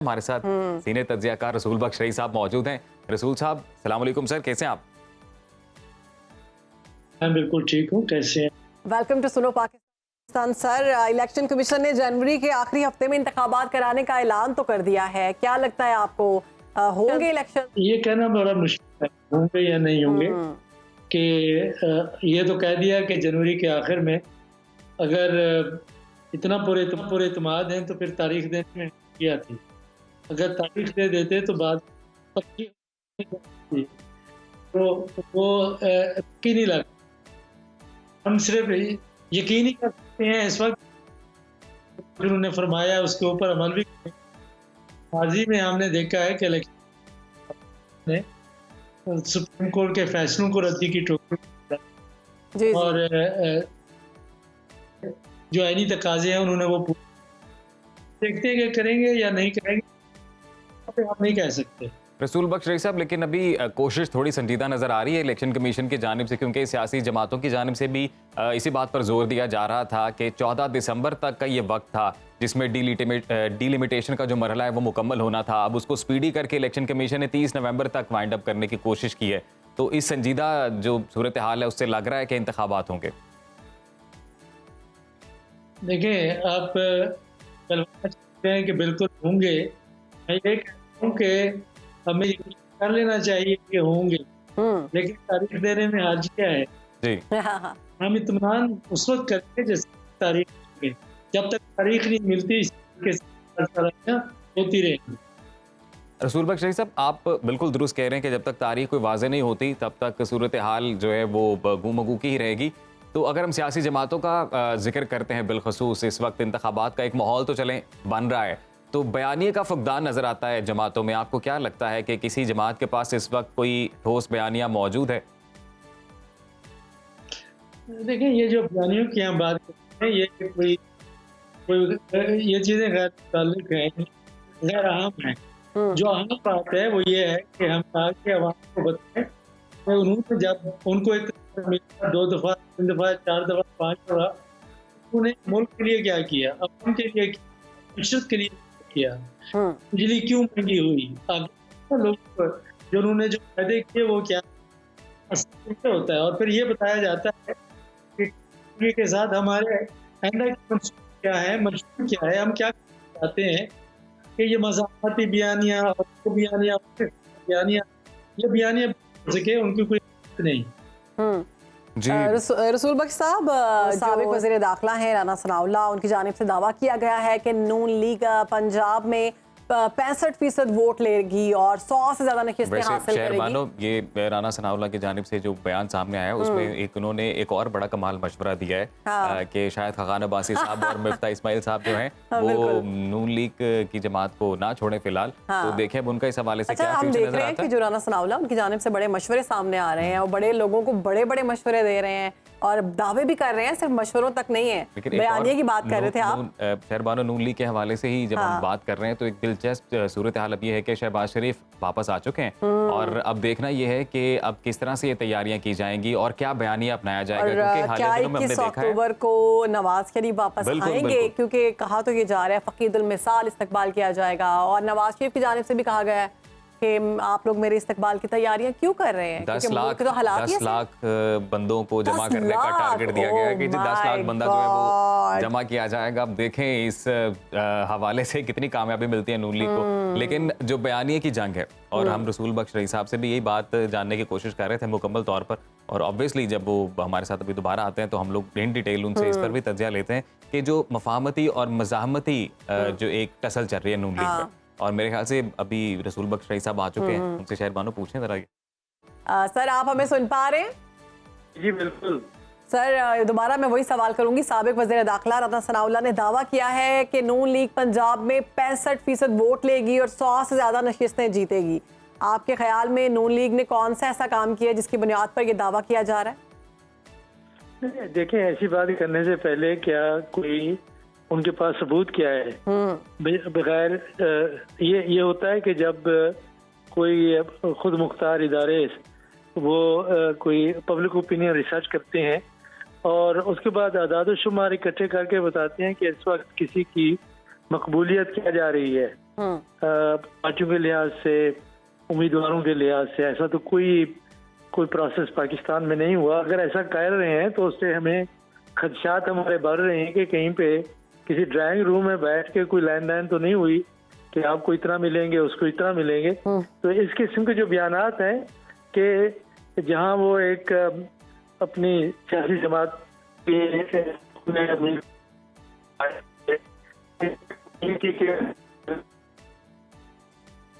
हमारे साथ सीनियर तज्जियाकार रसूल बख्श रईस साहब मौजूद हैं। रसूल साहब सलाम अलैकुम सर, कैसे हैं आप? मैं बिल्कुल ठीक हूँ। कैसे हैं? वेलकम टू सुनो पाकिस्तान। सर, इलेक्शन कमीशन ने जनवरी के आखिरी हफ्ते में इंतखाबात कराने का ऐलान तो कर दिया है, क्या लगता है आपको होंगे इलेक्शन? ये कहना बड़ा मुश्किल है होंगे या नहीं होंगे कि ये तो कह दिया कि जनवरी के आखिर में। अगर इतना पूरे इत्मीनान है तो फिर तारीख देने में क्या थी। अगर तारीख दे देते तो बात पक्की थी। तो वो यकीन नहीं लग, हम सिर्फ यकीन ही कर सकते हैं इस वक्त उन्होंने फरमाया उसके ऊपर अमल भी करें। माजी में हमने देखा है कि इलेक्शन ने सुप्रीम कोर्ट के फैसलों को रद्दी की ठोकर और जो आईनी तकाजे हैं उन्होंने वो देखते हैं कि करेंगे या नहीं करेंगे, हम नहीं कह सकते। रसूल बख्श रईस साहब, लेकिन अभी कोशिश थोड़ी संजीदा नजर आ रही है इलेक्शन कमीशन की जानिब से, क्योंकि सियासी जमातों की जानिब से भी इसी बात पर जोर दिया जा रहा था कि 14 दिसंबर तक का ये वक्त था जिसमें डीलिमिटेशन का जो मरहला है वो मुकम्मल होना था। अब उसको स्पीडी करके इलेक्शन कमीशन ने 30 नवंबर तक वाइंड अप करने की कोशिश की है। तो इस संजीदा जो सूरत हाल है उससे लग रहा है कि इंतखाबात होंगे। देखिए, आप कहते हैं कि बिल्कुल होंगे। मैं ये कहता हूँ कि हमें यकीन कर लेना चाहिए कि होंगे, लेकिन तारीख देने में हर्ज क्या है जी। हम इत्मीनान उस वक्त करते जैसे तारीख होगी। जब तक तारीख नहीं मिलती होती रहेगी। रसूल बख्श रईस साहब, आप बिल्कुल दुरुस्त कह रहे हैं कि जब तक तारीख कोई वाज़ेह नहीं होती तब तक सूरत हाल जो है वो गुमगू की ही रहेगी। तो अगर हम सियासी जमातों का जिक्र करते हैं, बिलखसूस इस वक्त इंतखाबात का एक माहौल तो चलें बन रहा है, तो बयानिए का फुकदान नज़र आता है जमातों में। आपको क्या लगता है कि किसी जमात के पास इस वक्त कोई ठोस बयानिया मौजूद है? देखिए, ये जो बयानियों की हम बात करते हैं, ये कोई ये चीज़ें गैर ताल्लुक हैं, गैर अहम हैं। जो अहम बात है वो ये है कि हम ताकि आवाम को बताएं कि उन्होंने जब उनको एक 2 दफ़ा 3 दफ़ा 4 दफ़ा 5 दफ़ा उन्होंने मुल्क के लिए क्या किया, अवाम के लिए किया, मशरत के लिए किया। बिजली क्यों महंगी हुई, आगे लोग जो उन्होंने जो फायदे किए वो क्या होता है। और फिर ये बताया जाता है कि के साथ हमारे आइंदा क्या है, मंशूर क्या है, हम क्या चाहते हैं कि ये मज़ाक़ाती बयानियाँ और ये बयानियाँ सके, उनकी कोई नहीं। जी। रसूल बख्श साहब, साबिक वज़ीर दाखिला हैं राना सनाउल्लाह, उनकी जानिब से दावा किया गया है कि नून लीग पंजाब में 65% वोट लेगी और 100 से ज्यादा नशिस्तें हासिल करेगी। ये राना सनाउल्लाह की जानिब से जो बयान सामने आया उसमें उन्होंने एक और बड़ा कमाल मशवरा दिया है कि शायद खान अब्बासी साहब और मिफ्ता इस्माइल साहब जो हैं वो नून लीग की जमात को ना छोड़े फिलहाल। तो देखें अब उनका इस हवाले से क्या हम देख रहे हैं कि जो राना सनाउल्लाह उनकी जानिब से बड़े मशवरे सामने आ रहे हैं और बड़े लोगों को बड़े बड़े मशवरे दे रहे हैं और दावे भी कर रहे हैं, सिर्फ मशवरों तक नहीं है। बयानिए की बात कर रहे थे आप, शहरबानो नून लीग के हवाले से ही जब हम बात कर रहे हैं तो एक दिलचस्प सूरत हाल अब ये है कि शहबाज शरीफ वापस आ चुके हैं और अब देखना ये है कि अब किस तरह से ये तैयारियां की जाएंगी और क्या बयानिया अपनाया जाएगा, क्योंकि हाल ही दिनों में हमने देखा है 21 अक्टूबर को नवाज शरीफ वापस आएंगे, क्योंकि कहा तो ये जा रहा है फकीदुल मिसाल इस्तकबाल किया जाएगा और नवाज शरीफ की जानिब से भी कहा गया है कि आप लोग मेरे इस्तकबाल की तैयारियां क्यों कर रहे हैं। 10 लाख बंदों को जमा करने का टारगेट दिया गया है कि 10 लाख बंदा जो है वो जमा किया जाएगा। अब देखें इस हवाले से कितनी कामयाबी मिलती है नून लीग को। लेकिन जो बयानिए की जंग है, और हम रसूल बख्श रईस साहब से भी यही बात जानने की कोशिश कर रहे थे मुकम्मल तौर पर, और ऑब्वियसली जब वो हमारे साथ अभी दोबारा आते हैं तो हम लोग इन डिटेल उनसे इस पर भी तज्जिया लेते हैं कि जो मफाहमती और मज़ाहमती जो एक टसल चल रही है नून लीग में, और मेरे ख्याल से अभी रसूल बख्श रईस साहब आ चुके हैं, उनसे शहरबानो पूछें जरा। सर, आप हमें सुन पा रहे हैं? जी बिल्कुल सर, दोबारा मैं वही सवाल करूंगी। साबिक वज़ीर दाखिला राना सनाउल्लाह ने दावा किया है कि नून लीग पंजाब में 65% वोट लेगी और 100 से ज्यादा नशिस्तें जीतेगी। आपके ख्याल में नून लीग ने कौन सा ऐसा काम किया जिसकी बुनियाद पर यह दावा किया जा रहा है? देखें, ऐसी बात करने से पहले क्या कोई उनके पास सबूत क्या है? बगैर ये होता है कि जब कोई खुद मुख्तार इदारे वो कोई पब्लिक ओपिनियन रिसर्च करते हैं और उसके बाद आदाद शुमार इकट्ठे करके बताते हैं कि इस वक्त किसी की मकबूलियत क्या जा रही है, पार्टियों के लिहाज से, उम्मीदवारों के लिहाज से ऐसा तो कोई प्रोसेस पाकिस्तान में नहीं हुआ। अगर ऐसा कर रहे हैं तो उससे हमें खदशात हमारे बढ़ रहे हैं कि कहीं पे किसी ड्राइंग रूम में बैठ के कोई लेन देन तो नहीं हुई कि आपको इतना मिलेंगे, उसको इतना मिलेंगे। तो इस किस्म के जो बयानात हैं कि जहां वो एक अपनी सियासी जमात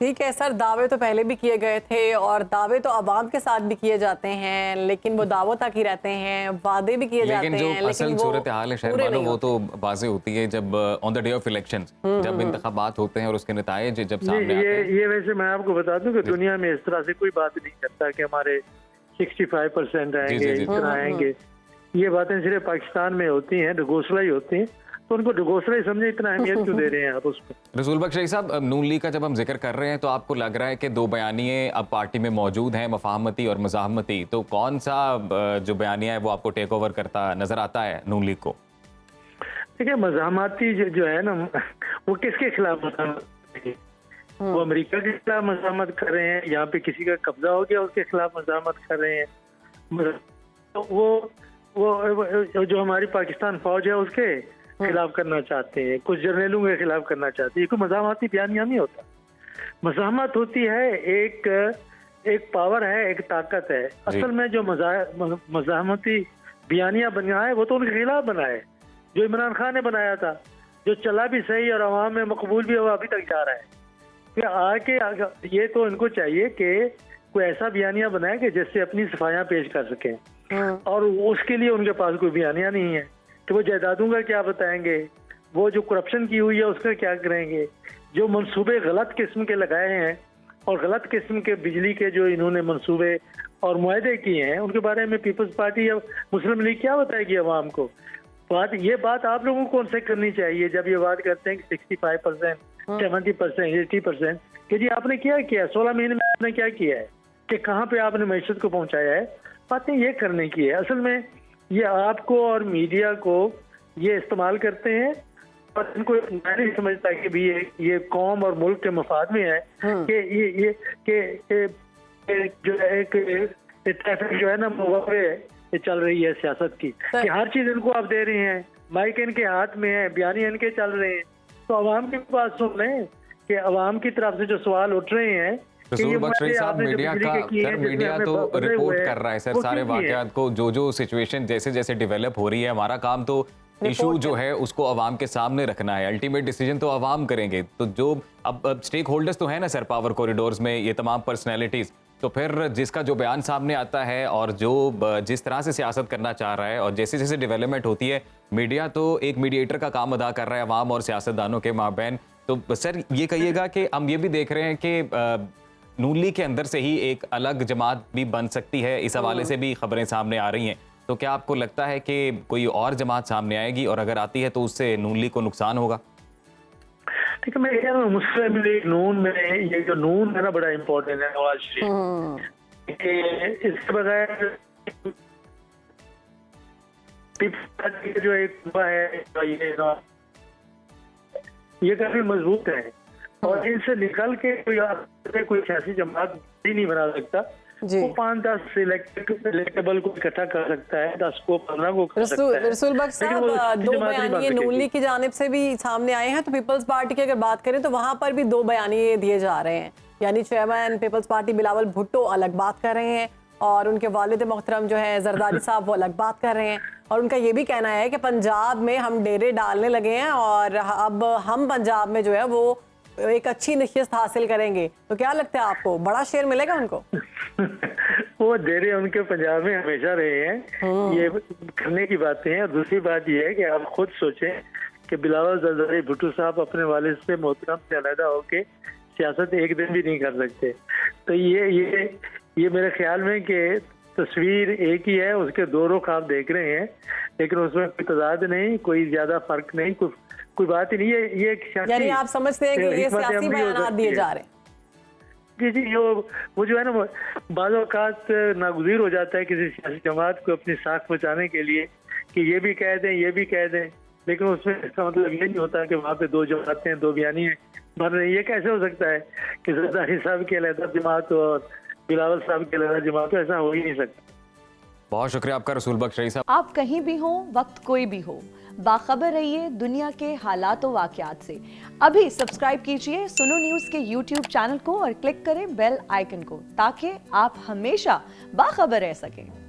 ठीक है सर, दावे तो पहले भी किए गए थे और दावे तो आवाम के साथ भी किए जाते हैं, लेकिन वो दावों तक ही रहते हैं, वादे भी किए जाते हैं, लेकिन जो असल सूरत हाल है शहर वालों वो तो वाज़ेह होती है जब on the day of elections, जब इंतखाबात होते हैं और उसके नताइज जब सामने आते हैं। ये वैसे मैं आपको बता दूं कि दुनिया में इस तरह से कोई बात नहीं करता कि हमारे 65% आएंगे, इतना आएंगे। ये बातें सिर्फ पाकिस्तान में होती हैं, ढगोसला ही होती हैं। तो उनको ढगोसला ही समझे, इतना अहमियत क्यों दे रहे हैं आप उसको? रसूल बख्श रईस साहब, नून लीग का जब हम जिक्र कर रहे हैं तो आपको लग रहा है कि दो बयानिए अब पार्टी में मौजूद हैं, मफाहमती और मज़ाहमती, तो कौन सा जो बयानिया है वो आपको टेक ओवर करता नजर आता है नून लीग को? देखिए, मज़ाहमती जो है ना, वो किसके खिलाफ मज़ाहमत है? वो अमेरिका के खिलाफ मज़ाहमत कर रहे हैं, यहाँ पे किसी का कब्जा हो गया उसके खिलाफ मज़ाहमत कर रहे हैं। तो वो जो हमारी पाकिस्तान फौज है उसके खिलाफ करना चाहते हैं, कुछ जर्नलों के खिलाफ करना चाहते हैं। कोई मज़ाहमती बयानिया नहीं होता। मज़ाहमत होती है एक पावर है, एक ताकत है। असल में जो मज़ाहमती बयानिया बना है वो तो उनके खिलाफ बना है, जो इमरान खान ने बनाया था, जो चला भी सही और अवाम में मकबूल भी हुआ, अभी तक जा रहा है। फिर आगे ये तो इनको चाहिए कि कोई ऐसा बयानिया बनाए कि जिससे अपनी सफाइयाँ पेश कर सकें, और उसके लिए उनके पास कोई बयानिया नहीं है। तो वो जायदादों का क्या बताएंगे, वो जो करप्शन की हुई है उसका क्या करेंगे, जो मंसूबे गलत किस्म के लगाए हैं और गलत किस्म के बिजली के जो इन्होंने मंसूबे और मुआहदे किए हैं, उनके बारे में पीपल्स पार्टी या मुस्लिम लीग क्या बताएगी अवाम को? ये बात आप लोगों को उनसे करनी चाहिए जब ये बात करते हैं कि 65%, 70%, 80%, कि जी आपने क्या किया, 16 महीने में आपने क्या किया है, कि कहाँ पे आपने मैशत को पहुँचाया है। बातें ये करने की है। असल में ये आपको और मीडिया को ये इस्तेमाल करते हैं और इनको मैं नहीं समझता कि भी ये कौम और मुल्क के मफाद में है कि ये जो है एक ट्रैफिक जो है ना वो पे चल रही है सियासत की, कि हर चीज इनको आप दे रही हैं, माइक इनके हाथ में है, बयानी इनके चल रहे हैं। तो अवाम की बात सुन लें कि अवाम की तरफ से जो सवाल उठ रहे हैं, रसूल बख्श रईस साहब, मीडिया तो रिपोर्ट कर रहा है सर सारे वाकयात को, जो सिचुएशन जैसे जैसे डेवलप हो रही है। हमारा काम तो इशू जो है उसको अवाम के सामने रखना है, अल्टीमेट डिसीजन तो अवाम करेंगे। तो जो अब स्टेक होल्डर्स तो है ना सर पावर कॉरिडोर्स में, ये तमाम पर्सनैलिटीज, तो फिर जिसका जो बयान सामने आता है और जो जिस तरह से सियासत करना चाह रहा है और जैसे जैसे डेवलपमेंट होती है, मीडिया तो एक मीडिएटर का काम अदा कर रहा है अवाम और सियासतदानों के माबैन। तो सर ये कहिएगा कि हम ये भी देख रहे हैं कि नून लीग के अंदर से ही एक अलग जमात भी बन सकती है, इस हवाले से भी खबरें सामने आ रही हैं। तो क्या आपको लगता है कि कोई और जमात सामने आएगी, और अगर आती है तो उससे नून लीग को नुकसान होगा? ठीक है, मैं कह रहा हूँ मुस्लिम लीग नून में ये जो नून है ना बड़ा इम्पोर्टेंट है नवाज शरीफ। इसके बगैर जो एक है ये काफी मजबूत है और इनसे निकल के कोई सियासी जमात भी नहीं बना सकता। वो 5-10 इलेक्टेबल को इकट्ठा कर सकता है, 10 को 15 को कर सकता है। रसूल बख्श साहब, दो बयानिए नून लीग की जानिब से भी सामने आए हैं, तो पीपल्स पार्टी की अगर बात करें तो वहां पर भी 2 बयानिए दिए जा रहे हैं। यानी chairman Peoples Party Bilawal Bhutto अलग बात कर रहे हैं और उनके वालिद मोहतरम जो है जरदारी साहब वो अलग बात कर रहे हैं, और उनका ये भी कहना है कि पंजाब में हम डेरे डालने लगे हैं और अब हम पंजाब में जो है वो एक अच्छी नशिस्त हासिल करेंगे। तो क्या लगता है आपको, बड़ा शेयर मिलेगा उनको? वो डेरे उनके पंजाब में हमेशा रहे हैं, ये करने की बातें हैं। और दूसरी बात ये है कि आप खुद सोचें कि बिलावल जरदारी भुट्टो साहब अपने वालिद से मोहतरम से अलहदा होके सियासत एक दिन भी नहीं कर सकते। तो ये मेरे ख्याल में कि तस्वीर एक ही है, उसके 2 रुख आप देख रहे हैं, लेकिन उसमें कोई तजाद नहीं, कोई ज्यादा फर्क नहीं, कोई बात ही नहीं है। ये यानी आप समझते हैं कि ये सियासी बयान दिए जा रहे हैं? जी वो जो है ना बाज़ औक़ात नागुज़ीर हो जाता है किसी सियासी जमात को अपनी साख बचाने के लिए कि ये भी कह दें, ये भी कह दें, लेकिन उसमें इसका मतलब ये नहीं होता कि वहाँ पे 2 जमातें, 2 बयानी हैं, पर ये कैसे हो सकता है कि जरदारी साहब की अलहदा जमात हो और बिलावल साहब की अलहदा जमात हो? ऐसा हो ही नहीं सकता। बहुत शुक्रिया आपका रसूल बख्श रईस साहब। आप कहीं भी हो, वक्त कोई भी हो, बाखबर रहिए दुनिया के हालात व वाकयात से। अभी सब्सक्राइब कीजिए सुनो न्यूज़ के YouTube चैनल को और क्लिक करें बेल आइकन को, ताकि आप हमेशा बाखबर रह सकें।